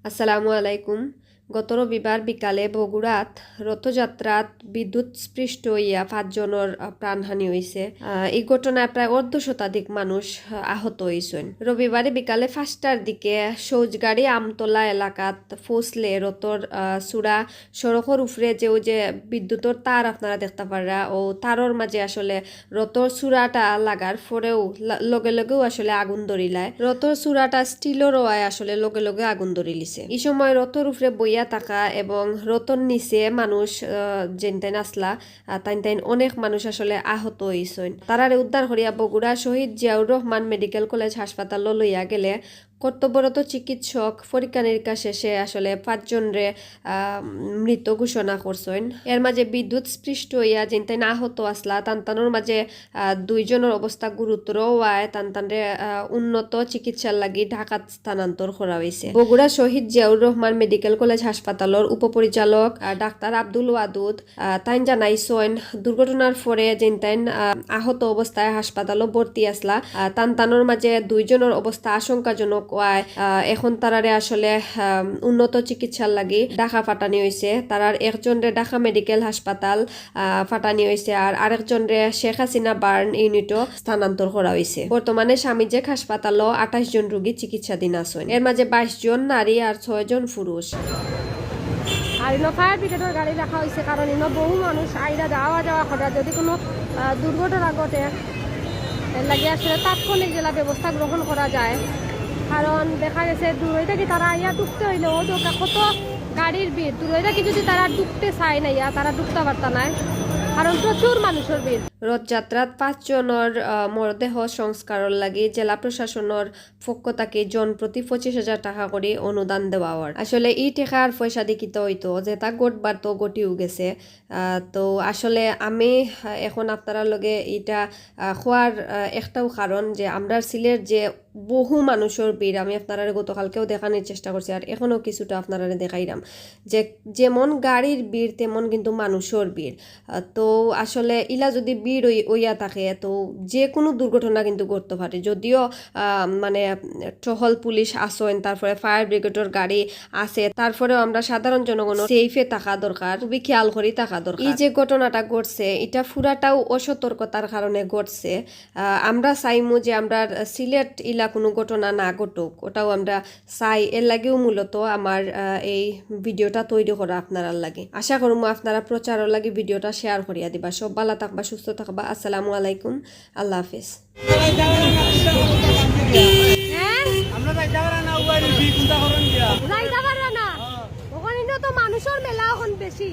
আসসালামু আলাইকুম। গত রবিবার বিকালে বগুড়াত রথযাত্রাত বিদ্যুৎ স্পৃষ্ট হইয়া 5 জনের প্রাণহানি হয়েছে। এই ঘটনায় প্রায় অর্ধশতাধিক মানুষ আহত হয়েছেন। রবিবারে বিকালে 5টার দিকে সৌজগাড়ি আমতলা এলাকাত ফসলে রথর চূড়া সড়কের উপরে যে বিদ্যুতের তার আপনারা দেখতে পারা ও তারর মাঝে আসলে রথর চূড়াটা লাগার পরেও লগে লগেও আসলে আগুন ধরিলায়। রথর চূড়াটা স্টিলের হয় আসলে লগে লগে আগুন ধরিলিছে। এই সময় রথর উপরে বইয়া থাকা এবং রথর নিচে মানুষ যেনতেন আসলা তাইন অনেক মানুষ আসলে আহত হইছেন। তারারে উদ্ধার করিয়া বগুড়া শহীদ জিয়াউর রহমান মেডিকেল কলেজ হাসপাতাল লইয়া গেলে কর্তব্যরত চিকিৎসক পরীক্ষা নিরীক্ষা শেষে আসলে 5 জনরে মৃত ঘোষণা করছেন। এর মাঝে বিদ্যুৎ স্পৃষ্ট হইয়া যেনতেন আহত আসলা তান্তানোর মাঝে 2 জনের অবস্থা গুরুতর হওয়ায় তান্তানরে উন্নত চিকিৎসার লাগি ঢাকাত স্থানান্তর করা হয়েছে। বগুড়া শহীদ জিয়াউর রহমান মেডিকেল কলেজ হাসপাতালের উপপরিচালক ডাক্তার আব্দুল ওয়াদুদ তাইন জানাইছেন দুর্ঘটনার পরে যেনতেন আহত অবস্থায় হাসপাতালও ভর্তি আসলা তান্তানোর মাঝে 2 জনের অবস্থা আশঙ্কাজনক হওয়ায় এখন তারারে আসলে উন্নত চিকিৎসার লাগি ঢাকা ফাটানি হয়েছে। তারার একজনরে ঢাকা মেডিকেল হাসপাতাল ফাটানি হয়েছে আর আরেকজনরে শেখ হাসিনা বার্ন ইউনিটও স্থানান্তর করা হয়েছে। বর্তমানে স্বামীজেক হাসপাতালও 28 জন রোগী চিকিৎসাধীন আছেন। এর মাঝে 22 জন নারী আর 6 জন পুরুষ। আর ইনো ফায়ার ব্রিগেডের গাড়ি রাখা হয়েছে কারণ ইনো বহু মানুষ আইরা যাওয়া করা যদি কোনো দুর্ঘটনা ঘটে এর লাগে আসলে তাৎক্ষণিক জেলা ব্যবস্থা গ্রহণ করা যায়। কারণ দেখা গেছে দূরে থেকে তারা আইয়া ঢুকতে হইলে ও কত গাড়ির ভিড়, দূরে থেকে যদি তারা ঢুকতে চায় না ইয়া তারা ঢুকতে পারতা নাই কারণ প্রচুর মানুষের ভিড়। রথযাত্রাত 5 জনের মরদেহ সংস্কারের লাগি জেলা প্রশাসনের পক্ষ থেকে জন প্রতি 25,000 টাকা করে অনুদান দেওয়া হয়। আসলে এই টাকার পয়সা দেখিত হইতো যে তা গোটবার তো গটিও গেছে। তো আসলে আমি এখন আপনারা লগে এটা খোয়ার একটাও কারণ যে আমরা সিলের যে বহু মানুষের ভিড় আমি আপনারা গতকালকেও দেখানোর চেষ্টা করছি আর এখনো কিছুটা আপনারা দেখাইলাম যে যেমন গাড়ির ভিড় তেমন কিন্তু মানুষের ভিড়। তো আসলে ইলা যদি ভিড় হইয়া থাকে তো যে কোনো দুর্ঘটনা কিন্তু ঘটতে পারে। যদিও মানে টহল পুলিশ আসেন, তারপরে ফায়ার ব্রিগেডের গাড়ি আছে, তারপরেও আমরা সাধারণ জনগণ সেফে থাকা দরকার, খুবই খেয়াল করে থাকা দরকার। এই যে ঘটনাটা ঘটছে এটা পুরাটাও অসতর্কতার কারণে ঘটছে। আমরা চাইমু যে আমরা সিলেট ইলা কোনো ঘটনা না ঘটুক, ওটাও আমরা চাই। এর লাগেও মূলত আমার এই ভিডিওটা তৈরি করা আপনার লাগে। আশা করবো আপনারা প্রচারের লাগে ভিডিওটা শেয়ার করিয়া দিবা। সব ভালো থাকবা, সুস্থ থাকবা। আসসালামু আলাইকুম, আল্লাহ হাফেজ। মানুষের মেলা এখন বেশি।